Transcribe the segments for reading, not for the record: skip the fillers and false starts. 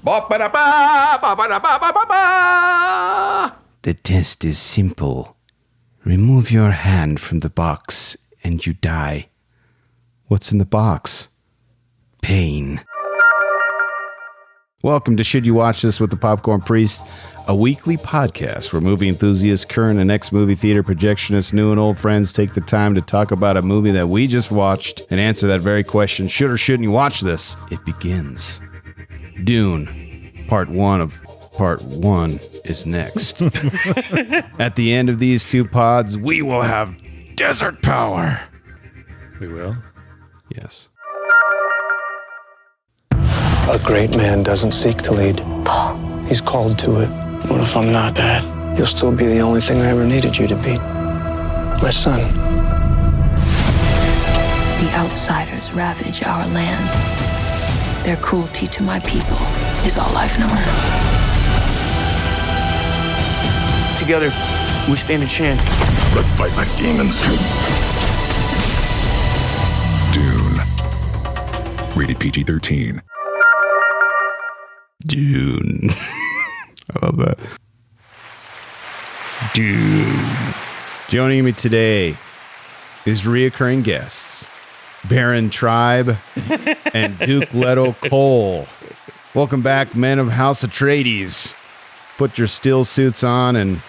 The test is simple. Remove your hand from the box and you die. What's in the box? Pain. Welcome to Should You Watch This with the Popcorn Priest, a weekly podcast where movie enthusiasts, current and ex-movie theater projectionists, new and old friends take the time to talk about a movie that we just watched and answer that very question, should or shouldn't you watch this? It begins. Dune, part 1 of part 1 is next. At the end of these two pods, we will have desert power. We will? Yes. A great man doesn't seek to lead. He's called to it. What if I'm not, Dad? You'll still be the only thing I ever needed you to be. My son. The outsiders ravage our lands. Their cruelty to my people is all I've known. Together, we stand a chance. Let's fight like demons. Dune. Rated PG-13. Dune. I love that. Dune. Joining me today is reoccurring guests, Baron Tribe and Duke Leto Cole. Welcome back, men of House Atreides. Put your still suits on and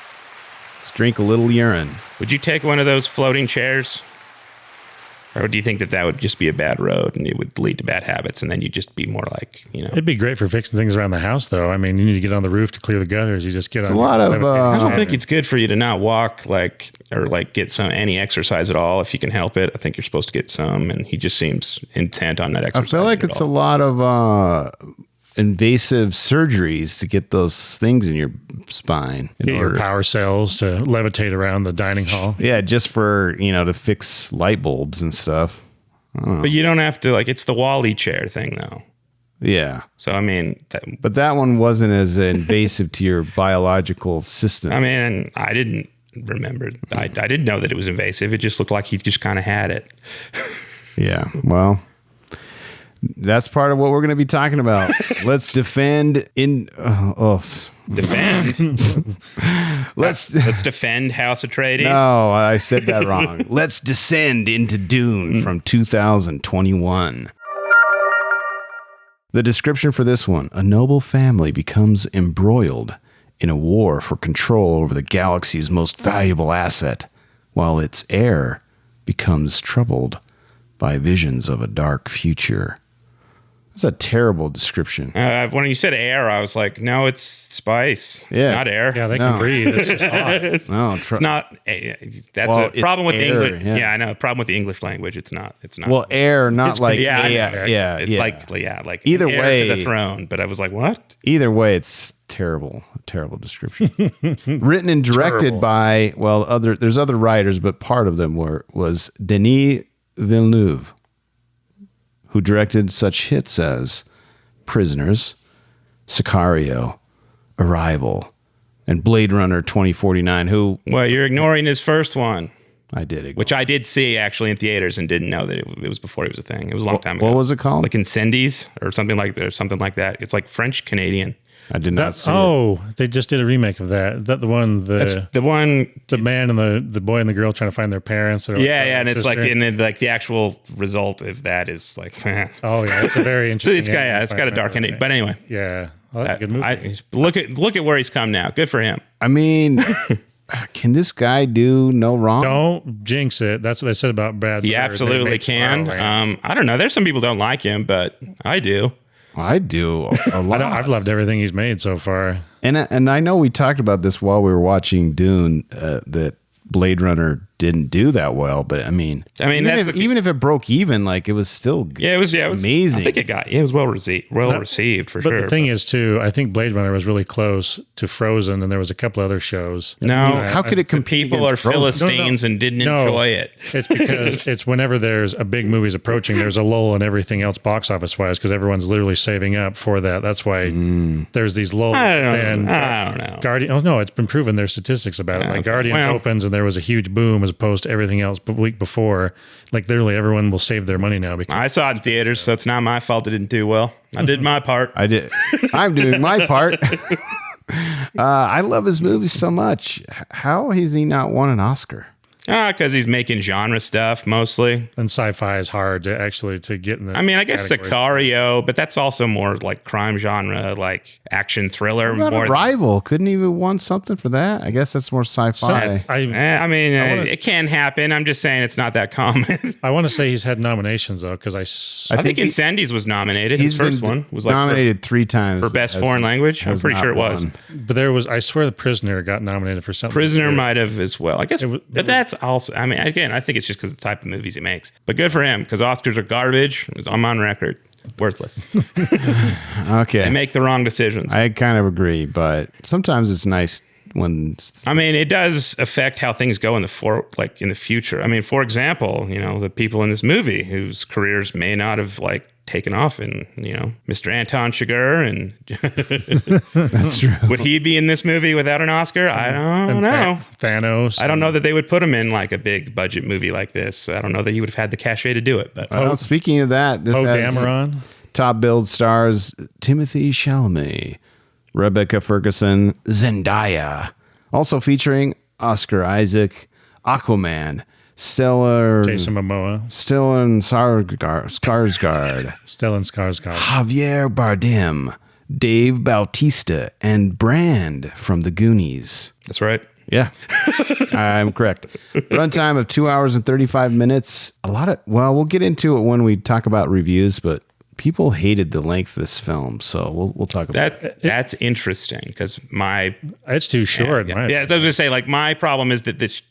let's drink a little urine. Would you take one of those floating chairs? Or do you think that would just be a bad road and it would lead to bad habits and then you'd just be more like, you know? It'd be great for fixing things around the house, though. I mean, you need to get on the roof to clear the gutters. You just get on. A lot of. I don't think it's good for you to not walk or get any exercise at all if you can help it. I think you're supposed to get some, and he just seems intent on that exercise. I feel like it's a lot of invasive surgeries to get those things in your spine. Get your power cells to levitate around the dining hall. Yeah, just for, to fix light bulbs and stuff. But you don't have to, it's the Wall-E chair thing, though. Yeah. So, I mean... But that one wasn't as invasive to your biological system. I mean, I didn't remember. I didn't know that it was invasive. It just looked like he just kind of had it. Yeah, well... That's part of what we're going to be talking about. Let's defend Defend? Let's defend House Atreides? No, I said that wrong. Let's descend into Dune from 2021. The description for this one: a noble family becomes embroiled in a war for control over the galaxy's most valuable asset, while its heir becomes troubled by visions of a dark future. That's a terrible description. When you said air, I was like, no, it's spice. Yeah. It's not air. Yeah, they can breathe. It's just hot. No, it's not. That's a problem with air, the English. yeah. I know. Problem with the English language. It's not. Well, air, not it's, like yeah. It's like either heir way to the throne. But I was like, what? Either way, it's terrible description. Written and directed by there's other writers, but part of them was Denis Villeneuve, who directed such hits as Prisoners, Sicario, Arrival, and Blade Runner 2049, Well, you're ignoring his first one. I did ignore. Which I did see actually in theaters and didn't know that it was before it was a thing. It was a long time ago. What was it called? Like Incendies or something like that. It's like French-Canadian. I did not see it. They just did a remake of that. Is that the one? That's the one. The man and the boy and the girl trying to find their parents. And it's the actual result of that is like. Oh yeah, it's a very interesting. It's got a dark ending. But anyway. Yeah, well, that's a good movie. Look at where he's come now. Good for him. I mean, can this guy do no wrong? Don't jinx it. That's what they said about Brad. He absolutely can. I don't know. There's some people who don't like him, but I do. I do a lot. I've loved everything he's made so far. And I know we talked about this while we were watching Dune, that Blade Runner didn't do that well, but I mean, even if it broke even, it was still it was amazing. I think it was well received for sure. But the thing is, too, I think Blade Runner was really close to Frozen, and there was a couple other shows. No, how could it compete? People are Frozen? Philistines and didn't enjoy it. It's because it's whenever there's a big movie's approaching, there's a lull in everything else box office wise because everyone's literally saving up for that. That's why there's these lulls. I don't know. Guardian. Oh no, it's been proven. There's statistics about it. Guardian opens and there was a huge boom as as opposed to everything else the week before. Like literally everyone will save their money now. Because I saw it in theaters, so it's not my fault it didn't do well. I did my part. I did. I'm doing my part. I love his movies so much. How has he not won an Oscar? Because he's making genre stuff mostly. and sci-fi is hard to actually to get in the. I mean, I guess category. Sicario, but that's also more like crime genre, like action thriller. What More about Arrival? Couldn't he have won something for that? I guess that's more sci-fi. I mean, it can happen. I'm just saying it's not that common. I want to say he's had nominations though, because I think Incendies was nominated. His first one was like nominated 3 times for best foreign language. I'm pretty sure it was. But there was, I swear, The Prisoner got nominated for something. Prisoner might have as well. I guess, but that's also. I mean, again, I think it's just because of the type of movies he makes. But good for him, because Oscars are garbage. I'm on record. Worthless. Okay. They make the wrong decisions. I kind of agree, but sometimes it's nice when. I mean, it does affect how things go in the future. I mean, for example, the people in this movie whose careers may not have taken off, and Mr. Anton Chigurh, and That's true. would he be in this movie without an Oscar? I don't know. Thanos. I don't know that they would put him in like a big budget movie like this. I don't know that he would have had the cachet to do it. But Well, speaking of that, this Poe has Dameron. top billed stars Timothy Chalamet, Rebecca Ferguson, Zendaya, also featuring Oscar Isaac, Aquaman, Jason Momoa. Stellan Skarsgård, Stellan Skarsgård. Javier Bardem, Dave Bautista, and Brand from The Goonies. that's right. Yeah, I'm correct. Runtime of 2 hours and 35 minutes. We'll get into it when we talk about reviews, but people hated the length of this film, so we'll talk about it. That's interesting because It's too short. yeah, I was going to say my problem is that this.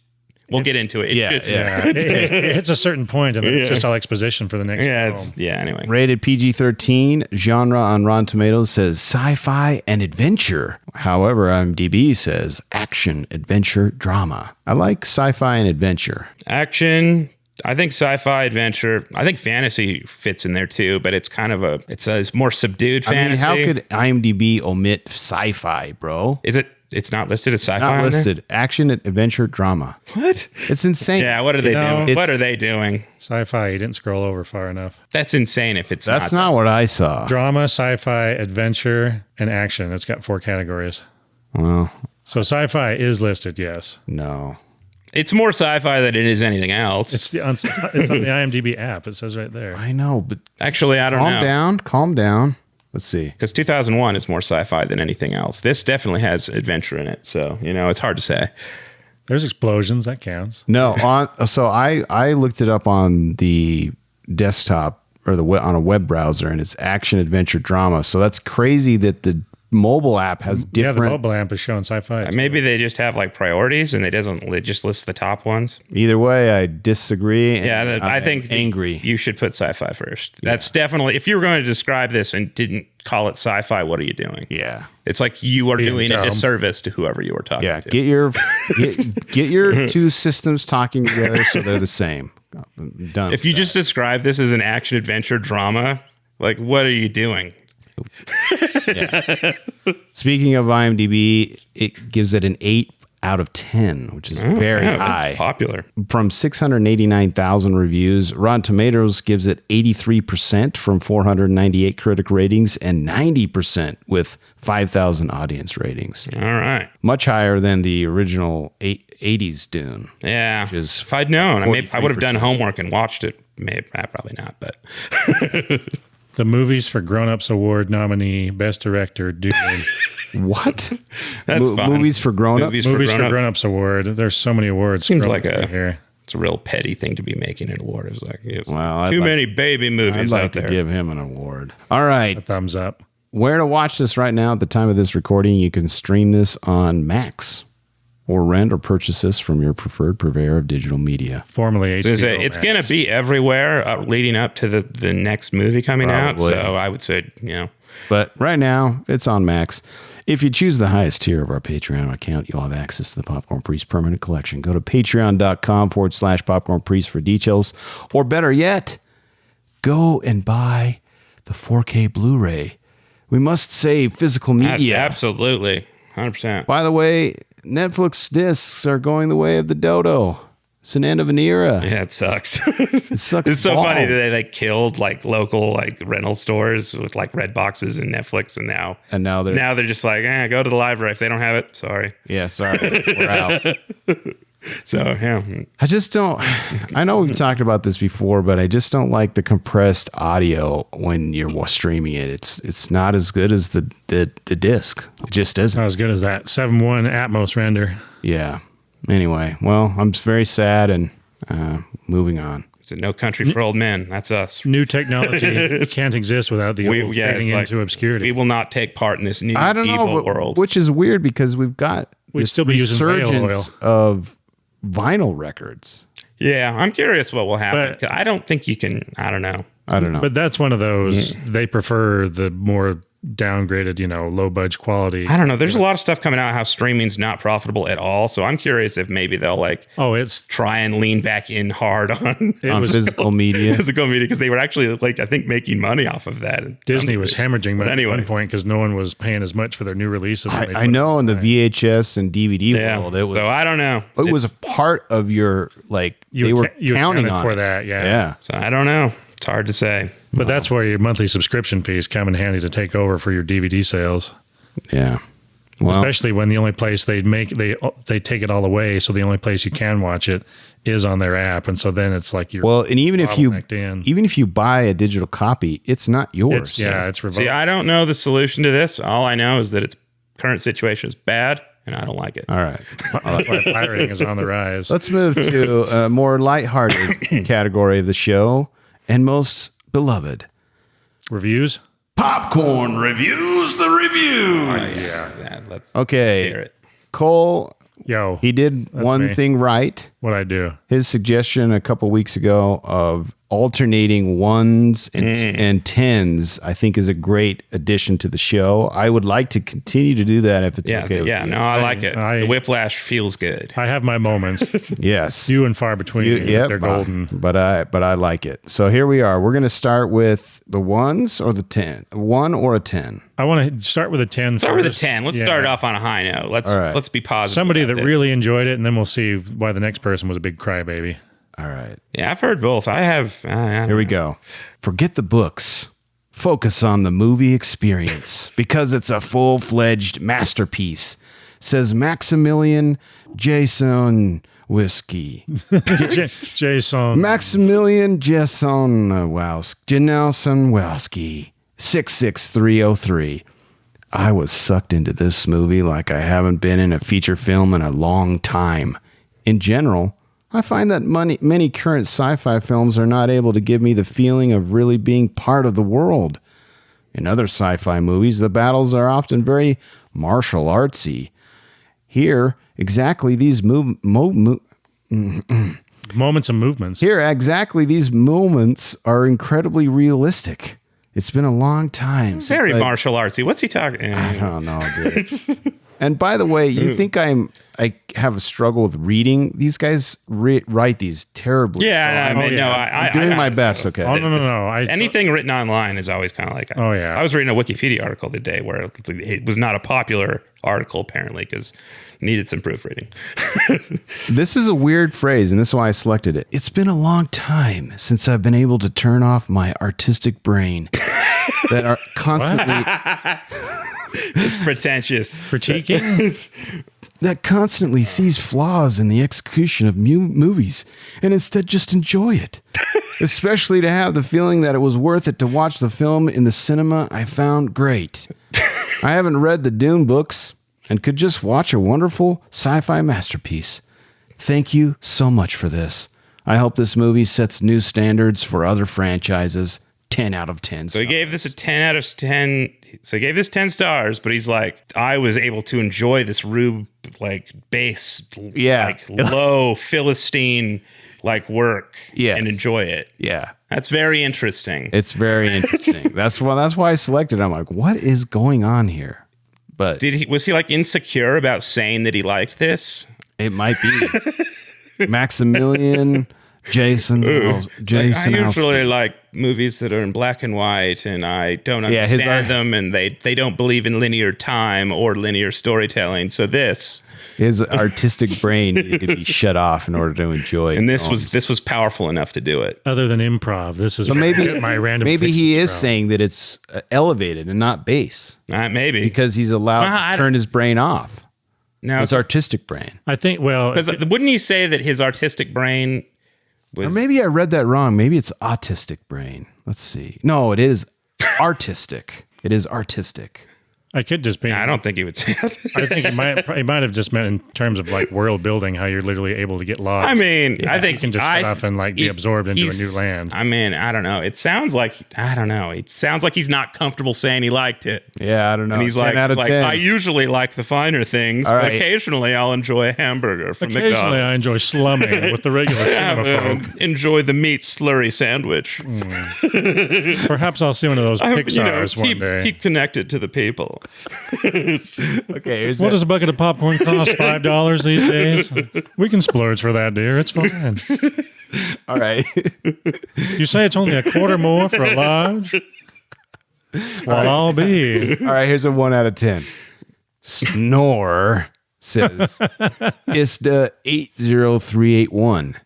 We'll get into it. It hits a certain point, and then it's just all exposition for the next film. Anyway. Rated PG-13, genre on Rotten Tomatoes says sci-fi and adventure. However, IMDb says action, adventure, drama. I like sci-fi and adventure. Action. I think sci-fi adventure. I think fantasy fits in there too, but it's kind of it's a more subdued fantasy. I mean, how could IMDb omit sci-fi, bro? Is it? It's not listed as sci-fi. Not listed. Action, adventure, drama. What? It's insane. Yeah. What are they doing? it's- What are they doing? Sci-fi. You didn't scroll over far enough. That's insane. If it's That's not what I saw. Drama, sci-fi, adventure, and action. It's got 4 categories. Well, So sci-fi is listed. Yes, no. It's more sci-fi than it is anything else. it's on the IMDb app. It says right there. I know, but Actually, I don't know. Calm down. Let's see. Because 2001 is more sci-fi than anything else. This definitely has adventure in it. So, it's hard to say. There's explosions. That counts. No, so I looked it up on the desktop or on a web browser, and it's action, adventure, drama. So that's crazy that the mobile app has different. Yeah, the mobile app is showing sci-fi. Maybe they just have priorities and they just list the top ones. Either way, I disagree. Yeah, I think angry. You should put sci-fi first. That's definitely, if you were going to describe this and didn't call it sci-fi, what are you doing? Yeah. It's like you are doing dumb. a disservice to whoever you were talking Yeah. to. Get your two systems talking together so they're the same. Done. If you just describe this as an action adventure drama, what are you doing? Speaking of IMDb, it gives it an 8 out of 10, which is very high. It's popular. From 689,000 reviews, Rotten Tomatoes gives it 83% from 498 critic ratings and 90% with 5,000 audience ratings. All right. Much higher than the original 80s Dune. Yeah. Which is if I'd known, I would have done 43%. homework and watched it. Maybe, probably not, but The Movies for Grown-Ups Award nominee, Best Director, Dune. What? That's fine. Movies for grown-ups? Movies Movies for grown-up. Grown-Ups Award. There's so many awards. Seems scrolling like here. it's a real petty thing to be making an award. It's like I'd too like- many baby I'd movies like out to there. give him an award. All right. A thumbs up. Where to watch this right now at the time of this recording, you can stream this on Max or rent or purchase this from your preferred purveyor of digital media. Formerly So HBO. it's going to be everywhere leading up to the next movie coming Probably. out. So I would say, But right now, it's on Max. If you choose the highest tier of our Patreon account, you'll have access to the Popcorn Priest permanent collection. Go to patreon.com/Popcorn Priest for details. Or better yet, go and buy the 4K Blu-ray. We must save physical media. absolutely. 100%. By the way, Netflix discs are going the way of the dodo. It's an end of an era. Yeah, it sucks. It sucks. It's so balls. funny that they like killed like local like rental stores with like Red Boxes and Netflix, and now they're just like, go to the library if they don't have it. Sorry. Yeah, sorry, we're out. So yeah, I just don't. I know we've talked about this before, but I just don't like the compressed audio when you're streaming it. It's not as good as the disc. It just isn't. Not as good as that 7.1 Atmos render. Yeah. Anyway, well, I'm just very sad and moving on. it's a No Country for Old Men. That's us. New technology can't exist without the old fading it's into obscurity. We will not take part in this new I don't evil know, world. which is weird because we've got We'd this still be using whale resurgence of vinyl records. Yeah, I'm curious what will happen. But- 'Cause I don't think you can. I don't know. I don't know. But that's one of those, they prefer the more downgraded, low budge quality. I don't know. There's a lot of stuff coming out how streaming's not profitable at all. So I'm curious if maybe they'll like It's try and lean back in hard on on physical media. physical media because they were actually like I think making money off of that. Disney was hemorrhaging money anyway. at one point because no one was paying as much for their new releases. when they I put know them in the out. VHS and DVD Yeah. world, it was. So I don't know. It was a part of your they were you counting accounted on for it. that, yeah. Yeah. So I don't know. It's hard to say. But that's where your monthly subscription fees come in handy to take over for your DVD sales. Yeah. Well, Especially when the only place they take it all away, so the only place you can watch it is on their app, and so then it's like you're and even if you buy a digital copy, it's not yours. it's revoked. See, I don't know the solution to this. All I know is that its current situation is bad, and I don't like it. All right. That's why pirating is on the rise. Let's move to a more lighthearted category of the show and most beloved. Reviews. Popcorn reviews the review. Yeah, let's Okay. hear it. Cole, Yo, he did one me. thing right. what I do? His suggestion a couple weeks ago of alternating ones and tens, I think, is a great addition to the show. I would like to continue to do that if it's Yeah, okay with you. no, I like it. I- The whiplash feels good. I have my moments, Yes. few and far between. Yep, They're golden. But I like it. So here we are. We're going to start with the ones or the 10. 1 or a 10. I want to start with a 10. Start with a first. 10. Let's Yeah. start off on a high note. Let's be positive. Somebody about that this. really enjoyed it, and then we'll see why the next person was a big crybaby. All right. Yeah, I've heard both. I have. Here we go. Forget the books. Focus on the movie experience because it's a full-fledged masterpiece, says Maximilian Jason Whiskey. Jason. Maximilian Jason Wowski, 66303. I was sucked into this movie like I haven't been in a feature film in a long time. In general, I find that many current sci-fi films are not able to give me the feeling of really being part of the world. In other sci-fi movies, the battles are often very martial artsy. Here, exactly these Moments and movements. moments are incredibly realistic. It's been a long time since Very I- martial artsy. What's he talking? I don't know, dude. And by the way, you think I have a struggle with reading? These guys write these terribly. Yeah, So I mean, no, I'm doing my best. Okay. Oh, no. Anything written online is always kind of like. Oh, yeah. I was reading a Wikipedia article the day where it was not a popular article apparently because needed some proofreading. This is a weird phrase, and this is why I selected it. It's been a long time since I've been able to turn off my artistic brain that are constantly It's pretentious. Critiquing? that constantly sees flaws in the execution of movies and instead just enjoy it. Especially to have the feeling that it was worth it to watch the film in the cinema I found great. I haven't read the Dune books and could just watch a wonderful sci-fi masterpiece. Thank you so much for this. I hope this movie sets new standards for other franchises. 10 out of 10. So he gave this a 10 out of 10. So he gave this 10 stars, but he's like, I was able to enjoy this Rube like bass, like low Philistine like work and enjoy it. Yeah. That's very interesting. It's very interesting. That's why I selected it. I'm like, what is going on here? But Was he like insecure about saying that he liked this? it might be Maximilian Jason. Jason. I usually Alston. like movies that are in black and white, and I don't Yeah, understand them, and they don't believe in linear time or linear storytelling. So His artistic brain needed to be shut off in order to enjoy. and this films. was powerful enough to do it. Other than improv, this is So maybe my random. Maybe he fixes is from. saying that it's elevated and not base Maybe because he's allowed I to turn his brain off. now, His artistic brain. I think. Well, because wouldn't you say that his artistic brain was? Or maybe I read that wrong. Maybe it's autistic brain. Let's see. No, it is artistic. It is artistic. I could just be. I don't think he would say that. I think he might have just meant in terms of like world building, how you're literally able to get lost. I mean, I think you can just shut off and like be absorbed into a new land. I mean, I don't know. It sounds like I don't know. It sounds like he's not comfortable saying he liked it. Yeah, I don't know. And he's 10 like, out of 10. I usually like the finer things, All but right. occasionally I'll enjoy a hamburger from Occasionally, McDonald's. I enjoy slumming with the regular cinema folk. Enjoy the meat slurry sandwich. Perhaps I'll see one of those Pixar's one day. keep connected to the people. Okay, here's What that. does a bucket of popcorn cost? $5 these days? We can splurge for that, dear. It's fine. All right. You say it's only a quarter more for a large? Well, I'll be. All right, here's a 1 out of 10. Snore says, it's the 80381.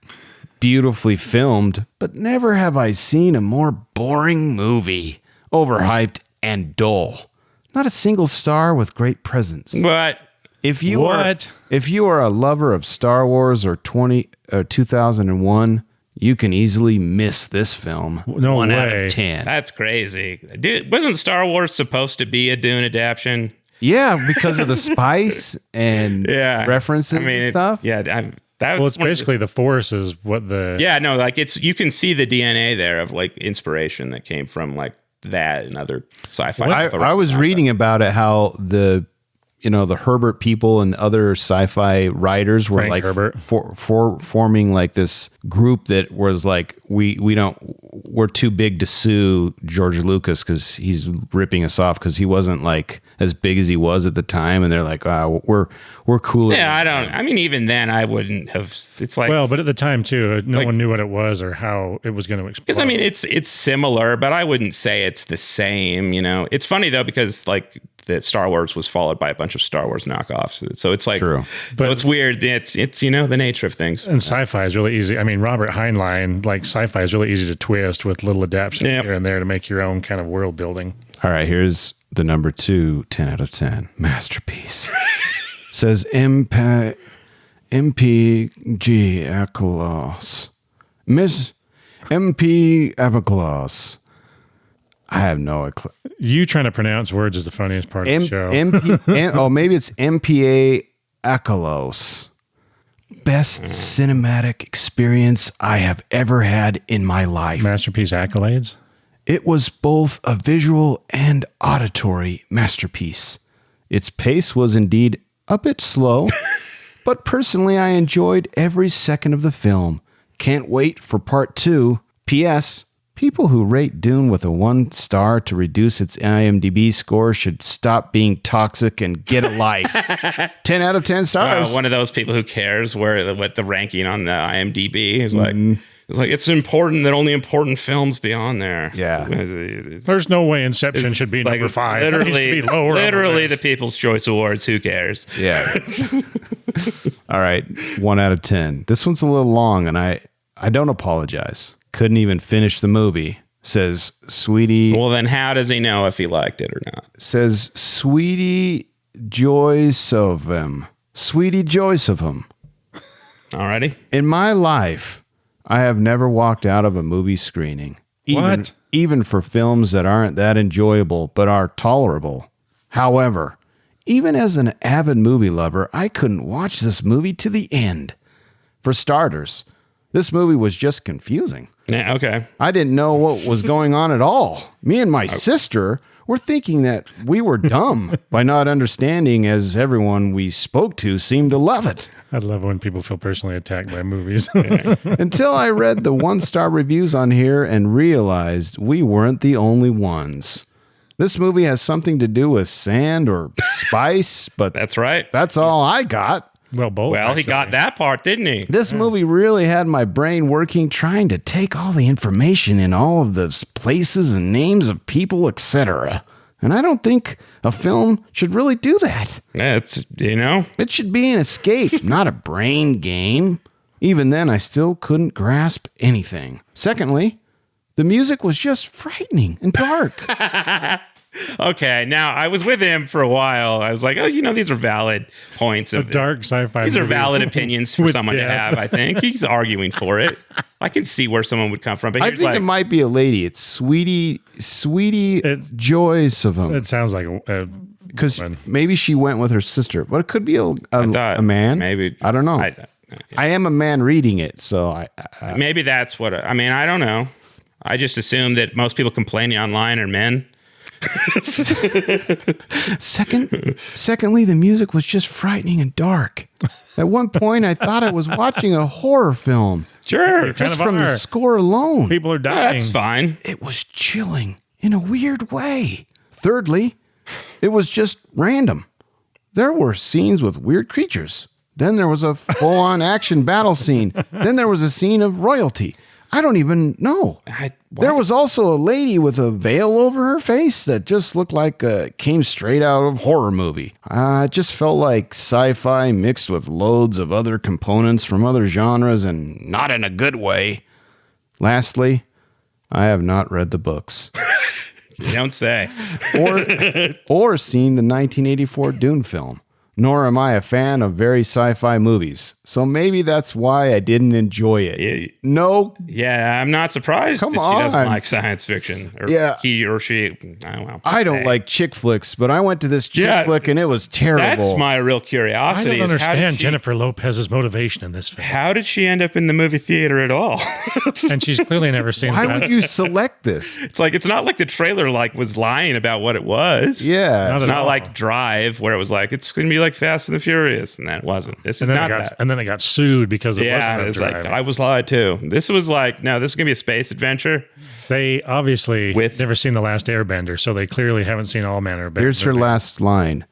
Beautifully filmed, but never have I seen a more boring movie. Overhyped and dull. Not a single star with great presence. But If you What? are a lover of Star Wars or 2001, you can easily miss this film. No 1 out way. of 10. that's crazy. Dude, wasn't Star Wars supposed to be a Dune adaptation? Yeah, because of the spice and Yeah. references and stuff. Well, it's basically the Force is what the. Yeah, no, like you can see the DNA there of like inspiration that came from like that and other sci-fi. I was reading about it, how the Herbert people and other sci-fi writers were Frank like Herbert. forming like this group that was like, we're too big to sue George Lucas because he's ripping us off because he wasn't like as big as he was at the time, and they're like, we're cooler. Yeah, I mean, even then, I wouldn't have. It's like, Well, but at the time too, no one knew what it was or how it was going to explode. because I mean, it's similar, but I wouldn't say it's the same. It's funny though because like that Star Wars was followed by a bunch of Star Wars knockoffs, so it's like, True. So it's weird. It's the nature of things. And sci-fi is really easy. I mean, Robert Heinlein, like sci-fi is really easy to twist with little adaptations Yep. here and there to make your own kind of world building. All right, here's the number 2, 10 out of 10. Masterpiece. Says MPG Ackles. Miss MP Ackles. I have no clue. You trying to pronounce words is the funniest part of the show. Maybe it's MPA Ackles. Best cinematic experience I have ever had in my life. Masterpiece accolades. It was both a visual and auditory masterpiece. Its pace was indeed a bit slow, but personally I enjoyed every second of the film. Can't wait for part 2. P.S. People who rate Dune with a 1 star to reduce its IMDb score should stop being toxic and get a life. 10 out of 10 stars. One of those people who cares what the ranking on the IMDb is like. It's like, it's important that only important films be on there. Yeah. There's no way Inception should be like number 5. That needs to Literally, be lower on the literally the list. People's Choice Awards. Who cares? Yeah. All right. 1 out of 10. This one's a little long, and I don't apologize. Couldn't even finish the movie. Says Sweetie. Well, then how does he know if he liked it or not? Says Sweetie Joyce of him. Sweetie Joyce of him. Alrighty. In my life, I have never walked out of a movie screening. What? Even for films that aren't that enjoyable, but are tolerable. However, even as an avid movie lover, I couldn't watch this movie to the end. For starters, this movie was just confusing. Yeah, okay. I didn't know what was going on at all. Me and my sister were thinking that we were dumb by not understanding, as everyone we spoke to seemed to love it. I love when people feel personally attacked by movies. Until I read the 1-star reviews on here and realized we weren't the only ones. This movie has something to do with sand or spice, but That's right. that's all I got. Well, both. Well, he actually. got that part, didn't he? This movie really had my brain working, trying to take all the information in all of the places and names of people, etc. And I don't think a film should really do that. Yeah, it's, you know. It should be an escape, not a brain game. Even then, I still couldn't grasp anything. Secondly, the music was just frightening and dark. Okay, now I was with him for a while. I was like, oh, you know, these are valid points. A dark sci-fi These are movie. valid opinions for With someone to death. have, I think. He's arguing for it. I can see where someone would come from. But I here's think like, it might be a lady. It's Sweetie It's- Joy Savum. It sounds like a Because woman. maybe she went with her sister, but it could be a thought man. maybe. I don't know. I- I am a man reading it, so I maybe that's what, I mean, I don't know. I just assume that most people complaining online are men. Secondly, the music was just frightening and dark. At one point, I thought I was watching a horror film Sure. Kind just of from the are. score alone. People are dying. That's fine. It was chilling in a weird way. Thirdly, it was just random. There were scenes with weird creatures. Then there was a full-on action battle scene. Then there was a scene of royalty. I don't even know. There was also a lady with a veil over her face that just looked like came straight out of a horror movie. It just felt like sci-fi mixed with loads of other components from other genres and not in a good way. Lastly, I have not read the books You don't say. or seen the 1984 Dune film. Nor am I a fan of very sci-fi movies. So maybe that's why I didn't enjoy it. Yeah. No. Yeah, I'm not surprised Come that she doesn't on. like science fiction. Or Yeah. he or she. I don't know. I don't like chick flicks, but I went to this chick Yeah, flick and it was terrible. That's my real I curiosity. don't is how did understand she- Jennifer Lopez's motivation in this film. How did she end up in the movie theater at all? And she's clearly never seen Why that. would you select this? It's like, it's not like the trailer like was lying about what it was. Yeah. Not It's at not all. like Drive, where it was like, it's going to be like Fast and the Furious. And that wasn't. This is And then, not it got, that. and then it got sued because it Yeah, wasn't it's a like, drive. I was lied to. This was like, no, this is going to be a space adventure. They obviously With- never seen The Last Airbender, so they clearly haven't seen all manner of Here's her last line.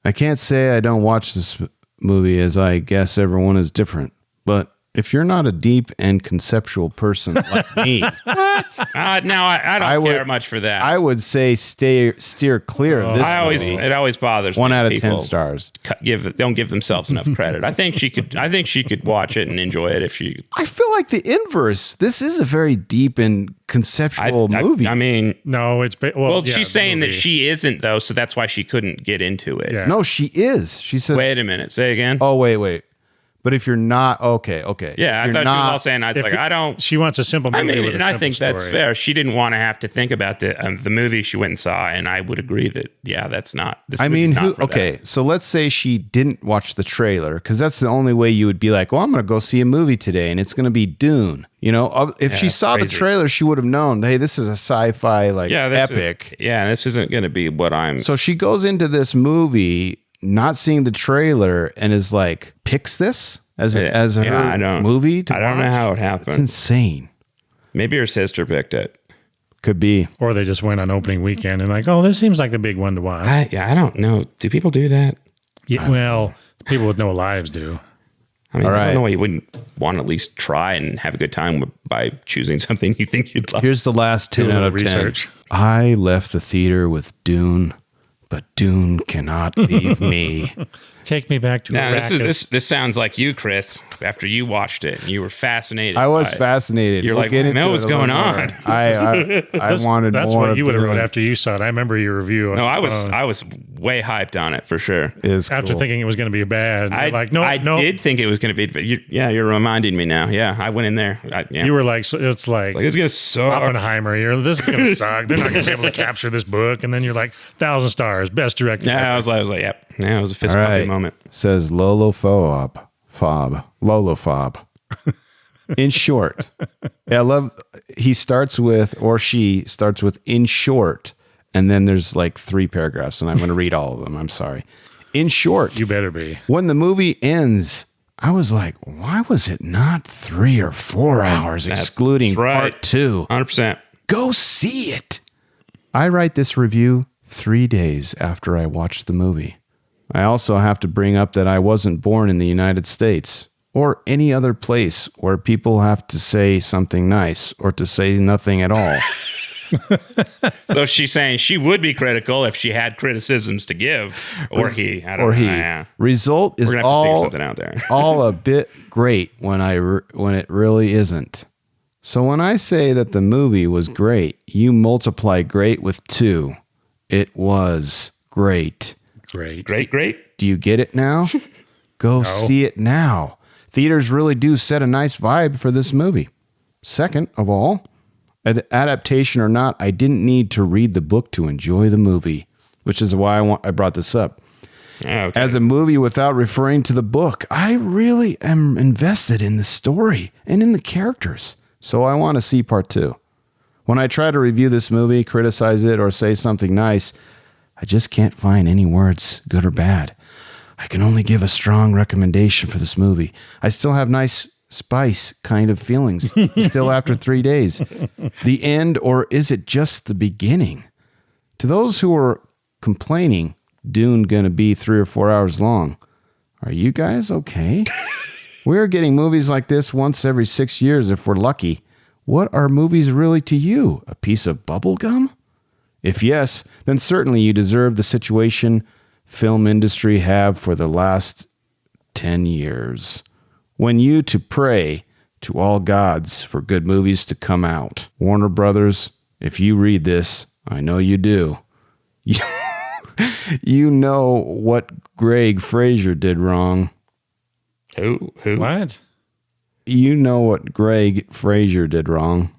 I can't say I don't watch this movie as I guess everyone is different, but if you're not a deep and conceptual person like me, Now, I don't I would- care much for that. I would say steer clear of this movie. It always bothers me. 1 out of when 10 people stars. don't give themselves enough credit. I think she could watch it and enjoy it if she. I feel like the inverse. This is a very deep and conceptual movie. I mean, No, it's well, yeah, she's the saying that movie. she isn't though, so that's why she couldn't get into it. Yeah. No, she is. She says, Wait a minute. Say again. "Oh, wait. But if you're not, okay. yeah, If I you're thought she was not- all saying. I was If like, it- I don't. She wants a simple I movie mean, with a and I simple think that's story. fair. She didn't want to have to think about the movie she went and saw, and I would agree that that's not. This I movie's mean, not for that. okay. So let's say she didn't watch the trailer, because that's the only way you would be like, "Well, I'm going to go see a movie today, and it's going to be Dune." You know, if she it's saw the crazy. trailer, she would have known, "Hey, this is a sci-fi like this epic." this isn't going to be what I'm. So she goes into this movie not seeing the trailer and is like, picks this as a, as her I don't- movie to I don't know watch? how it It's happened. insane. Maybe her sister picked it. Could be. Or they just went on opening weekend and like, oh, this seems like the big one to watch. I don't know. Do people do that? Yeah, well, people with no lives do. I mean, All I right. don't know why you wouldn't want to at least try and have a good time by choosing something you think you'd like. Here's the last 10 Do a out little of 10. research. I left the theater with Dune, but Dune cannot leave me. Take me back to Now, Arrakis. this sounds like you, Chris. After you watched it, and you were fascinated. I was by it. fascinated. You're We'll like, get into "Man, it what's a little going more." on? I wanted That's more. what of you would have wrote Dune. after you saw it. I remember your review. No, I was way hyped on it for sure. Is after cool. thinking it was going to be bad. I You're like, no, I no. did think it was going to be, but you're reminding me now. Yeah, I went in there. You were like, so it's like it's going to suck. Oppenheimer. This is going to suck. They're not going to be able to capture this book. And then you're like, 1,000 stars, best director. Yeah, ever. I was like, yep. Yeah, it was a fist All pumping right. moment. Says Lolo Fob. In short, yeah, I love. He starts with, or she starts with, in short, and then there's like 3 paragraphs, and I'm going to read all of them. I'm sorry. In short, You better be. when the movie ends, I was like, why was it not 3 or 4 hours, excluding that's right. part 2? 100%. Go see it. I write this review 3 days after I watched the movie. I also have to bring up that I wasn't born in the United States or any other place where people have to say something nice or to say nothing at all. So she's saying she would be critical if she had criticisms to give, or he. I don't know. Yeah. Result is We're gonna have to figure something out there. all a bit great when it really isn't. So when I say that the movie was great, you multiply great with 2. It was great. Great. Do you get it now? Go see it now. Theaters really do set a nice vibe for this movie. Second of all, adaptation or not, I didn't need to read the book to enjoy the movie, which is why I brought this up. Okay. As a movie without referring to the book, I really am invested in the story and in the characters. So I want to see part 2. When I try to review this movie, criticize it, or say something nice, I just can't find any words, good or bad. I can only give a strong recommendation for this movie. I still have nice spice kind of feelings still after 3 days. The end, or is it just the beginning? To those who are complaining, Dune gonna be 3 or 4 hours long. Are you guys okay? We're getting movies like this once every 6 years if we're lucky. What are movies really to you? A piece of bubble gum? If yes, then certainly you deserve the situation film industry have for the last 10 years. When you to pray to all gods for good movies to come out. Warner Brothers, if you read this, I know you do. You know what Greg Fraser did wrong. Who? What? You know what Greg Fraser did wrong.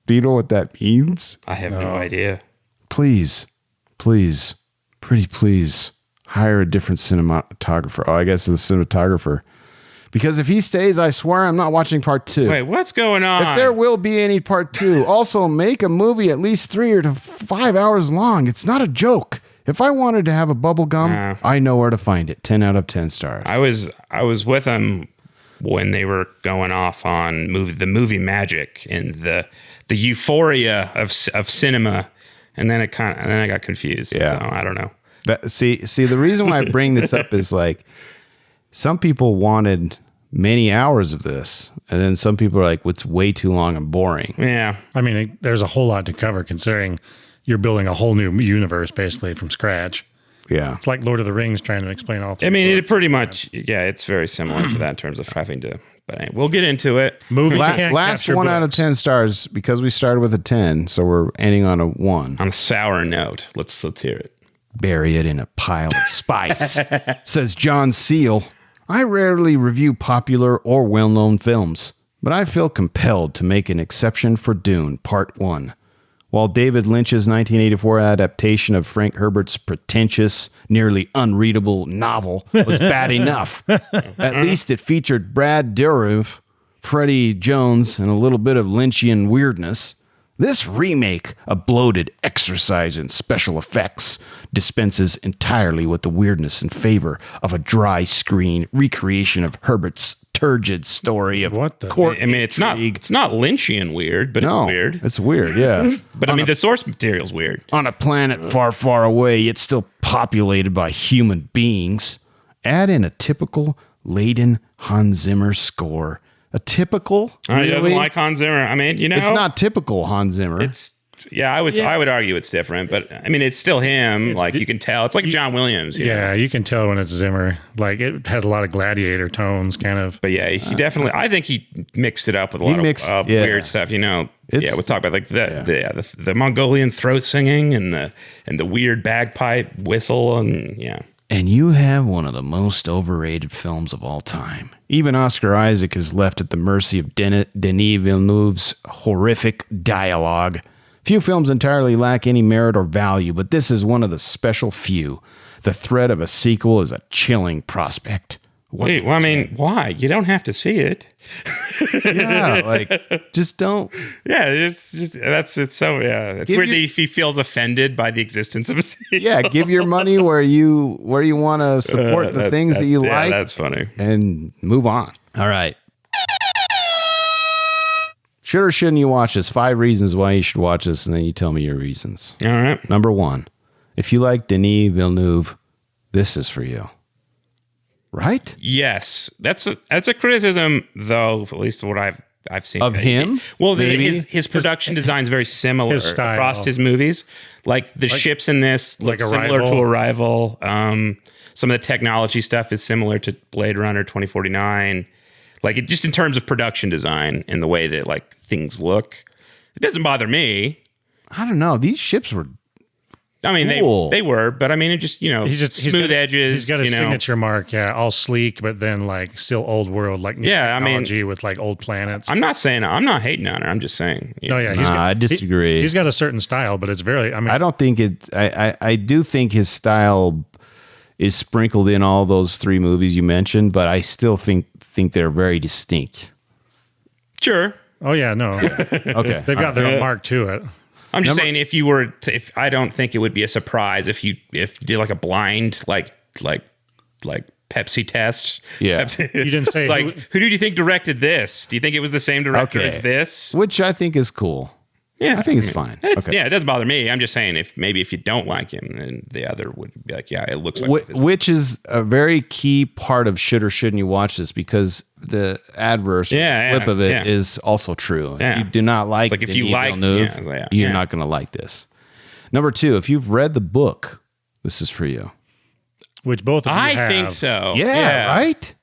Do you know what that means? I have no idea. Please, pretty please, hire a different cinematographer. Oh, I guess the cinematographer. Because if he stays, I swear I'm not watching part 2. Wait, what's going on? If there will be any part 2, also make a movie at least 3 or 5 hours long. It's not a joke. If I wanted to have a bubble gum, I know where to find it. 10 out of 10 stars. I was with them when they were going off on the movie magic and the euphoria of cinema, and then I got confused. Yeah, so I don't know. See, the reason why I bring this up is like some people wanted many hours of this, and then some people are like, "It's way too long and boring." Yeah, I mean, there's a whole lot to cover considering you're building a whole new universe basically from scratch. Yeah. It's like Lord of the Rings trying to explain all 3 I mean, books. it pretty much, it's very similar to that in terms of having to, but anyway, we'll get into it. Movies you can't Last capture 1 out of books. 10 stars because we started with a 10, so we're ending on a 1. On a sour note, let's hear it. Bury it in a pile of spice, says John Seal. I rarely review popular or well-known films, but I feel compelled to make an exception for Dune Part 1. While David Lynch's 1984 adaptation of Frank Herbert's pretentious, nearly unreadable novel was bad enough, at least it featured Brad Dourif, Freddie Jones, and a little bit of Lynchian weirdness. This remake, a bloated exercise in special effects, dispenses entirely with the weirdness in favor of a dry screen recreation of Herbert's turgid story of court I mean, it's not Lynchian weird, but it's weird. It's weird, yeah. But I mean, the source material's weird. On a planet far, far away, yet still populated by human beings. Add in a typical Leiden Hans Zimmer score. A typical? He doesn't like Hans Zimmer. I mean, It's not typical Hans Zimmer. I would argue it's different, but I mean, it's still him. You can tell. It's like John Williams. You can tell when it's Zimmer. Like, it has a lot of Gladiator tones, kind of. But yeah, he definitely. I think he mixed it up with a lot of weird stuff. We'll talk about like the Mongolian throat singing and the weird bagpipe whistle and yeah. And you have one of the most overrated films of all time. Even Oscar Isaac is left at the mercy of Denis Villeneuve's horrific dialogue. Few films entirely lack any merit or value, but this is one of the special few. The threat of a sequel is a chilling prospect. Wait, well, I mean, why? You don't have to see it. Yeah, just don't. Yeah, it's weird that he feels offended by the existence of a sequel. Yeah, give your money where you want to support the things that you like. That's funny. And move on. All right. Should or shouldn't you watch this? 5 reasons why you should watch this, and then you tell me your reasons. All right. Number 1, if you like Denis Villeneuve, This Is For You. Right? Yes, that's a criticism, though. At least what I've seen Of him? Well, Maybe? his production design is very similar His style. across his movies. Like the ships in this look like similar Arrival. to Arrival. Some of the technology stuff is similar to Blade Runner 2049. Like it just in terms of production design and the way that like things look, it doesn't bother me. I don't know. These ships were I mean, cool. they were, but I mean, it just smooth edges. He's got a signature mark, yeah, all sleek, but then like still old world, like new technology with like old planets. I'm not hating on it. I'm just saying. No, yeah, I disagree. He's got a certain style, but it's very. I mean, I don't think it. I do think his style is sprinkled in all those three movies you mentioned, but I still think they're very distinct. Sure. Oh yeah, no. Okay, They've got their own mark to it. I'm just saying if I don't think it would be a surprise if you did like a blind like Pepsi test. Yeah. Pepsi, You didn't say like who do you think directed this? Do you think it was the same director as this? which I think is cool. Yeah, I think it's fine. Okay. Yeah, it doesn't bother me. I'm just saying if you don't like him, then the other would be like, yeah, it looks like this. Which is a very key part of should or shouldn't you watch this, because the adverse flip of it is also true. Yeah. If you do not like, It's like if you Denis like- Villeneuve, yeah, you're yeah. not going to like this. Number 2, if you've read the book, This Is For You. Which both of you I have. think so. Yeah, right?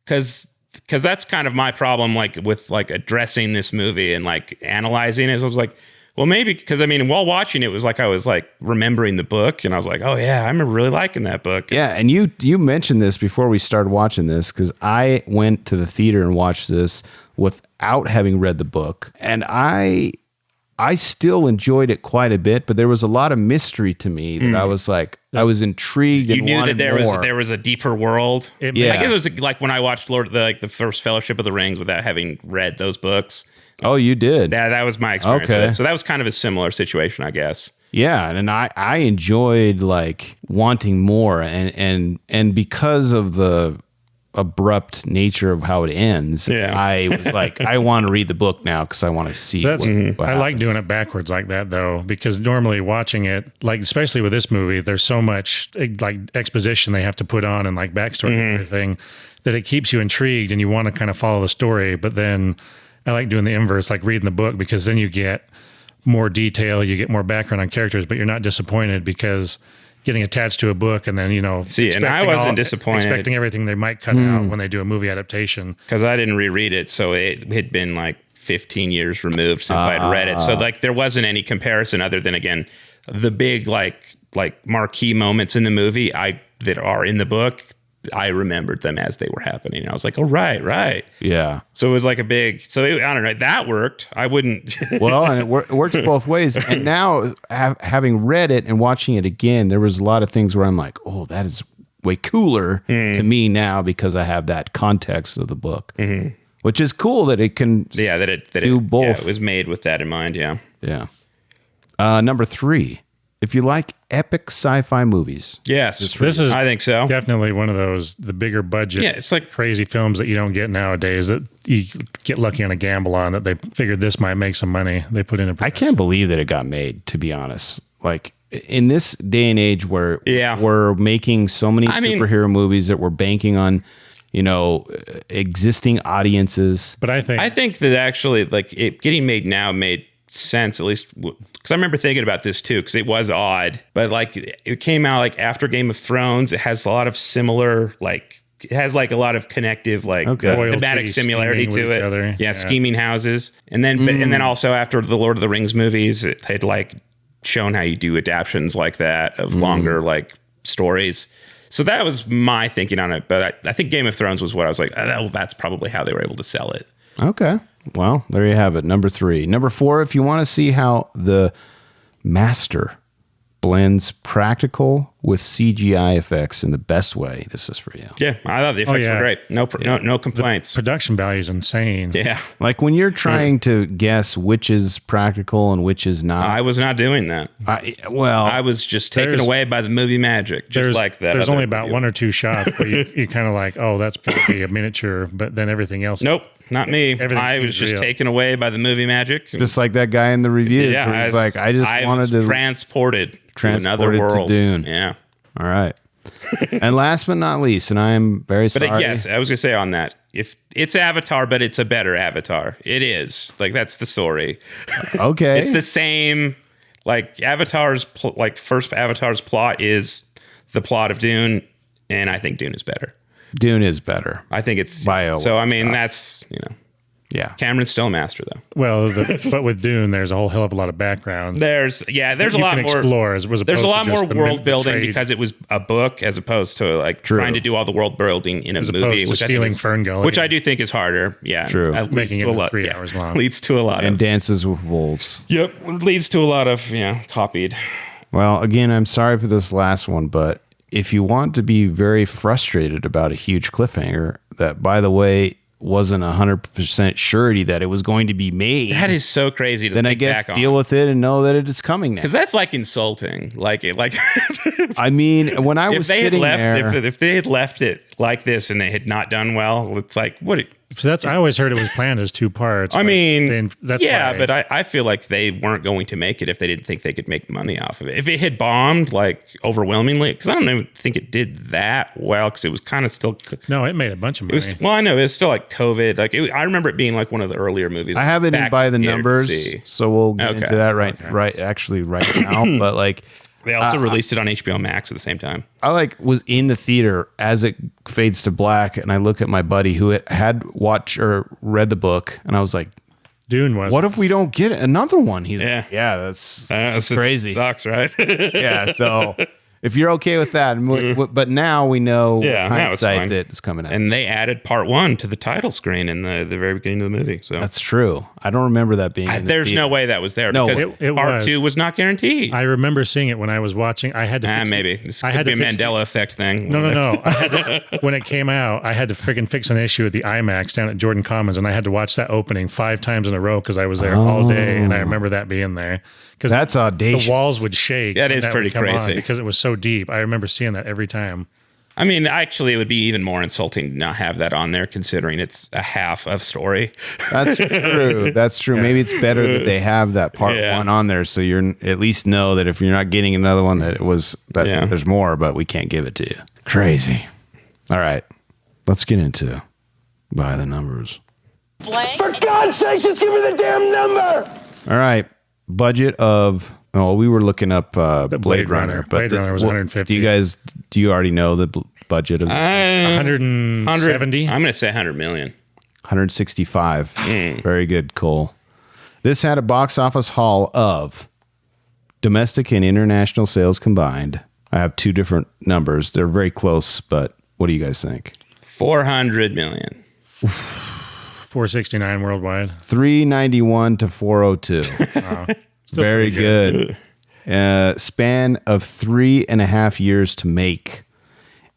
Because that's kind of my problem, like with like addressing this movie and like analyzing it. So I was like, well, maybe because I mean, while watching it was like I was like remembering the book, and I was like, oh yeah, I remember really liking that book. Yeah, and you mentioned this before we started watching this, because I went to the theater and watched this without having read the book, and I still enjoyed it quite a bit, but there was a lot of mystery to me that I was like, I was intrigued and You knew wanted that more. there was a deeper world. Yeah. I guess it was like when I watched the first Fellowship of the Rings without having read those books. Oh, you did? That was my experience Okay. with it. So that was kind of a similar situation, I guess. Yeah, and I enjoyed like wanting more, and because of the abrupt nature of how it ends, I was like, I want to read the book now because I want to see. That's, what I like happens. doing it backwards like that though, because normally watching it, like especially with this movie, there's so much like exposition they have to put on and like backstory and everything that it keeps you intrigued and you want to kind of follow the story. But then I like doing the inverse, like reading the book, because then you get more detail, you get more background on characters, but you're not disappointed because getting attached to a book and then, See, and I wasn't disappointed. expecting everything they might cut out when they do a movie adaptation. Because I didn't reread it, so it had been like 15 years removed since I'd read it. So like there wasn't any comparison other than, again, the big like marquee moments in the movie that are in the book. I remembered them as they were happening. And I was like, oh, right. Yeah. So it was like I don't know, that worked. I wouldn't. Well, and it works both ways. And now, having read it and watching it again, there was a lot of things where I'm like, oh, that is way cooler to me now because I have that context of the book, which is cool that it can do both. Yeah, it was made with that in mind. Yeah. Yeah. Number 3, if you like epic sci-fi movies. Yes. This is I think so. definitely one of the bigger budget, Yeah, it's like crazy films that you don't get nowadays that you get lucky on a gamble on, that they figured this might make some money. They put in a I can't believe that it got made, to be honest. Like, in this day and age where we're making so many superhero movies that we're banking on, existing audiences. But I think that actually, like, it getting made now made sense, at least because I remember thinking about this too, because it was odd, but like it came out like after Game of Thrones. It has a lot of similar, like it has like a lot of connective, like thematic similarity to it. Yeah, scheming houses, and then also after the Lord of the Rings movies, it had like shown how you do adaptions like that of longer like stories. So that was my thinking on it, but I think Game of Thrones was what I was like, that's probably how they were able to sell it. Okay. Well, there you have it. Number 3. Number 4, if you want to see how the master blends practical with CGI effects in the best way, this is for you. Yeah, I thought the effects were great. No complaints. production value is insane. Yeah. Like when you're trying to guess which is practical and which is not. I was not doing that. I was just taken away by the movie magic, just like that. There's only about 1 or 2 shots where you kind of like, oh, that's going to be a miniature, but then everything else. Nope, not me. Everything I was seems just real. taken away by the movie magic. Just like that guy in the reviews. Yeah, where he's like, I just wanted was to transported to another transported to world. Dune. Yeah. All right. And last but not least, and I am very But sorry. yes, I was gonna say on that, if it's Avatar, but it's a better Avatar. It is like that's the story. Okay. It's the same. Like first Avatar's plot is the plot of Dune, and I think Dune is better. Dune is better. I think it's By so. I mean, that's Yeah. Cameron's still a master though. Well, but with Dune, there's a whole hell of a lot of background. There's a lot more. There's a lot more world building because it was a book as opposed to like trying to do all the world building in a movie, which stealing Fern Gully, which I do think is harder. Yeah, True. Making it 3 hours long leads to a lot And of Dances with Wolves. Yep, leads to a lot of copied. Well, again, I'm sorry for this last one, but if you want to be very frustrated about a huge cliffhanger that, by the way, wasn't 100% surety that it was going to be made, That is so crazy to then I think guess back deal on. with it and know that it is coming now. Because that's like insulting. Like I mean, when I was if they had sitting left, there, if they had left it like this and they had not done well, it's like what? So I always heard it was planned as 2 parts. I mean, that's yeah, why. but I feel like they weren't going to make it if they didn't think they could make money off of it. If it had bombed like overwhelmingly, because I don't even think it did that well, because it was kind of still. No, it made a bunch of money. Well, I know it was still like COVID. Like I remember it being like one of the earlier movies. I haven't back by the in theater to numbers, see. so we'll get Okay. into that right now. But like, They also released it on HBO Max at the same time. I was in the theater as it fades to black, and I look at my buddy who had watched or read the book, and I was like, Dune was. "What if we don't get another one?" He's Yeah. like, "Yeah, that's It's crazy." Sucks, right? Yeah, so if you're okay with that, but now we know Yeah, now it's hindsight fine. that it's coming out. And they added part 1 to the title screen in the very beginning of the movie. So That's true. I don't remember that being. in the there's theater. no way that was there No, because it part was. 2 was not guaranteed. I remember seeing it when I was watching. I had to. Fix Maybe it. this I could had be a to fix Mandela effect thing. No. I had to, when it came out, I had to freaking fix an issue at the IMAX down at Jordan Commons, and I had to watch that opening 5 times in a row because I was there all day, and I remember that being there. Because That's audacious. The walls would shake. That when is would pretty come on crazy. because it was so deep. I remember seeing that every time. I mean, actually, it would be even more insulting to not have that on there, considering it's a half of story. That's true. That's true. Maybe it's better that they have that part Yeah. 1 on there, so you're at least know that if you're not getting another one, that there's more, but we can't give it to you. Crazy. All right, let's get into by the numbers. For God's sakes, just give me the damn number! All right, budget of. Oh, we were looking up Blade Runner, but Blade Runner was 150. Do you already know the budget of 170. I'm going to say 100 million. 165? Very good, Cole. This had a box office haul of domestic and international sales combined. I have 2 different numbers. They're very close, but what do you guys think? 400 million. 469 worldwide. 391 to 402. Very good. Span of 3.5 years to make.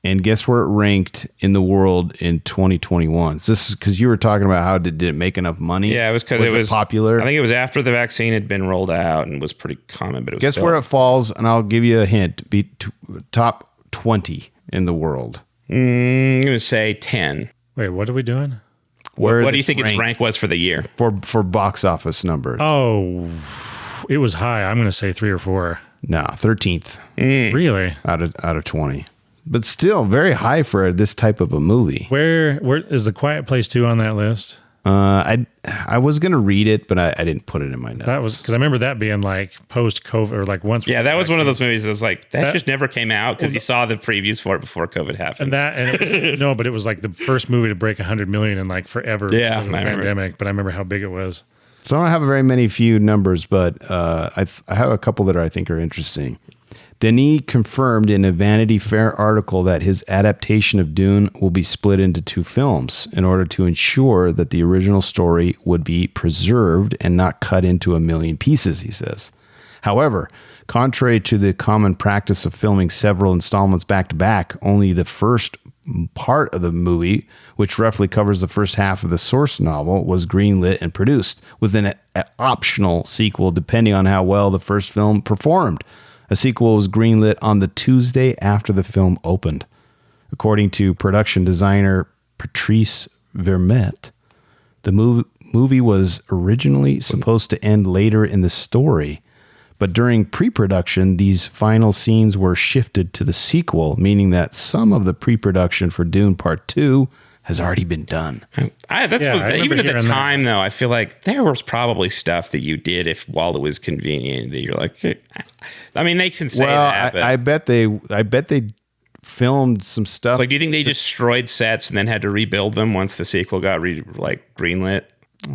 And guess where it ranked in the world in 2021? So this is because you were talking about how did it make enough money? Yeah, it was because it was popular. I think it was after the vaccine had been rolled out and was pretty common. But it was Guess still, where it falls, and I'll give you a hint. Top 20 in the world. I'm going to say 10. Wait, what are we doing? Where What do you this think its ranked rank was for the year? for box office numbers? Oh, it was high. I'm going to say 3 or 4. No, 13th Really? out of 20. But still very high for this type of a movie. Where is The Quiet Place 2 on that list? I was gonna read it, but I didn't put it in my notes. That was because I remember that being like post COVID or like once. Yeah, that was one of those movies that was like, that That- just never came out because you saw the previews for it before COVID happened. No, but it was like the first movie to break 100 million in like forever. Yeah, because of the I remember. pandemic. But I remember how big it was. So I don't have very few numbers, but I have a couple that I think are interesting. Denis confirmed in a Vanity Fair article that his adaptation of Dune will be split into 2 films in order to ensure that the original story would be preserved and not cut into a million pieces, he says. However, contrary to the common practice of filming several installments back to back, only the first part of the movie, which roughly covers the first half of the source novel, was greenlit and produced, with an optional sequel depending on how well the first film performed. A sequel was greenlit on the Tuesday after the film opened. According to production designer Patrice Vermette, the movie was originally supposed to end later in the story, But during pre-production, these final scenes were shifted to the sequel, meaning that some of the pre-production for Dune Part 2 has already been done. Even at the time, though, I feel like there was probably stuff that you did while it was convenient that you're like, I mean, they can say that. But I bet they filmed some stuff. It's like, do you think they destroyed sets and then had to rebuild them once the sequel got greenlit?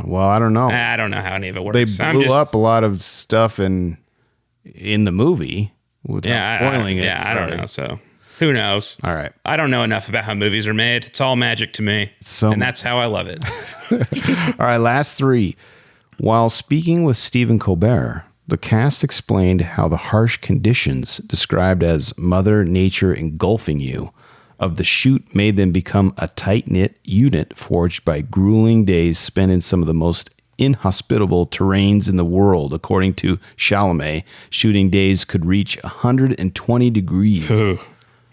Well, I don't know. I don't know how any of it works. They blew up a lot of stuff in the movie without spoiling it. Yeah, I don't know. So who knows? All right. I don't know enough about how movies are made. It's all magic to me. And that's how I love it. All right, last three. While speaking with Stephen Colbert, the cast explained how the harsh conditions described as Mother Nature engulfing you of the shoot made them become a tight-knit unit forged by grueling days spent in some of the most inhospitable terrains in the world. According to Chalamet, shooting days could reach 120 degrees.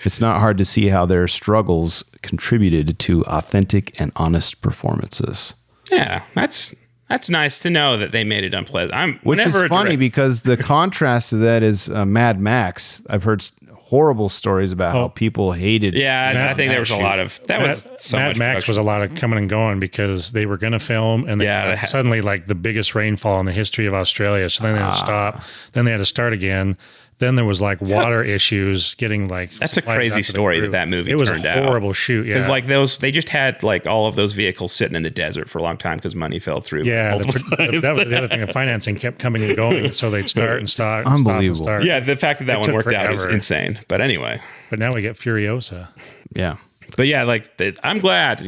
It's not hard to see how their struggles contributed to authentic and honest performances. Yeah, that's nice to know that they made it unpleasant. Which is funny because the contrast to that is Mad Max. I've heard horrible stories about how people hated. Yeah, I think there was a lot of that. Mad Max was a lot of coming and going because they were going to film and they suddenly like the biggest rainfall in the history of Australia. So then they had to stop. Then they had to start again. Then there was like water issues getting like. That's a crazy story that movie turned out. It was a horrible shoot. Yeah, because like they just had like all of those vehicles sitting in the desert for a long time because money fell through. Yeah, that was the other thing. The financing kept coming and going, so they'd start and stop. Unbelievable. Stop and start. Yeah, the fact that one worked out is insane. But anyway. But now we get Furiosa. Yeah. But yeah, I'm glad,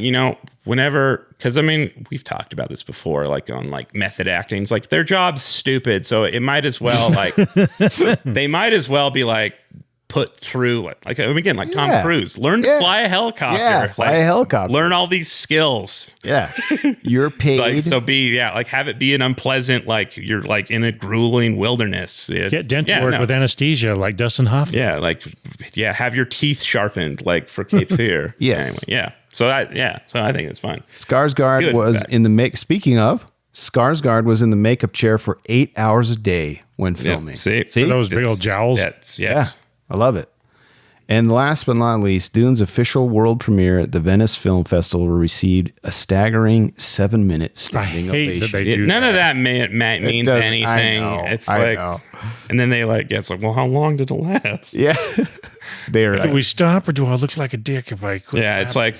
whenever, because I mean, we've talked about this before, like on like method acting. It's like their job's stupid, so it might as well they might as well be like put through again, like Tom Cruise, learn to fly a helicopter. Yeah, fly a helicopter. Learn all these skills. Yeah, you're paid. Have it be an unpleasant, like you're like in a grueling wilderness. Get dental work with anesthesia, like Dustin Hoffman. Yeah, have your teeth sharpened, like for Cape Fear. Yes. Anyway, yeah. So I think it's fine. Skarsgård was in the Speaking of, Skarsgård was in the makeup chair for 8 hours a day when filming. See? Those big old jowls. Yes. Yeah, I love it. And last but not least, Dune's official world premiere at the Venice Film Festival received a staggering 7-minute standing ovation. None of that means anything. I know. And then they it's like, well, how long did it last? Yeah. Do we stop or do I look like a dick if I quit? Yeah, it's like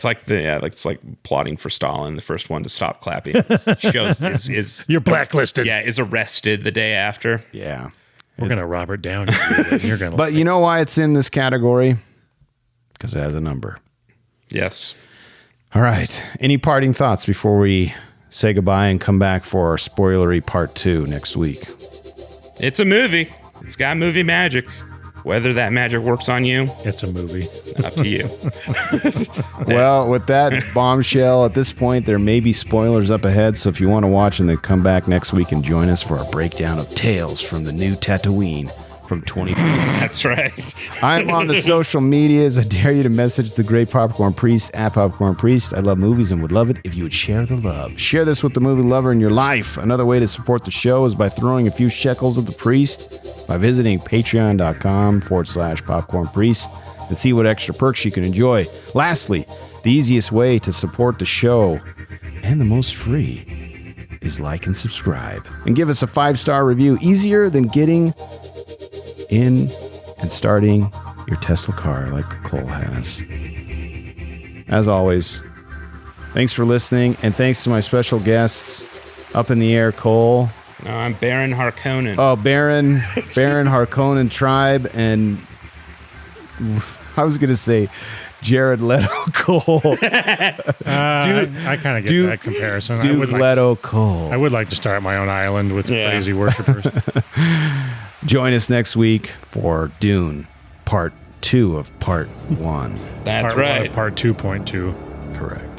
plotting for Stalin, the first one to stop clapping. Shows is you're blacklisted. Yeah, is arrested the day after. Yeah. We're going to Robert Downey. You're gonna but you know why it's in this category? Because it has a number. Yes. All right. Any parting thoughts before we say goodbye and come back for our spoilery part 2 next week? It's a movie. It's got movie magic. Whether that magic works on you, it's a movie. Up to you. Well, with that bombshell, at this point, there may be spoilers up ahead. So if you want to watch and then come back next week and join us for our breakdown of Tales from the New Tatooine from 2020. That's right. I'm on the social medias. I dare you to message the great Popcorn Priest at Popcorn Priest. I love movies and would love it if you would share the love. Share this with the movie lover in your life. Another way to support the show is by throwing a few shekels at the priest by visiting patreon.com/Popcorn Priest and see what extra perks you can enjoy. Lastly, the easiest way to support the show and the most free is like and subscribe and give us a 5-star review. Easier than getting in and starting your Tesla car like Cole has. As always, thanks for listening, and thanks to my special guests up in the air, Cole. No, I'm Baron Harkonnen. Oh, Baron Harkonnen tribe, and I was going to say Jared Leto Cole. I kind of get that comparison. Dude Leto Cole. I would like to start my own island with crazy worshipers. Join us next week for Dune, part 2 of part 1. That's right. Part 2.2. Correct.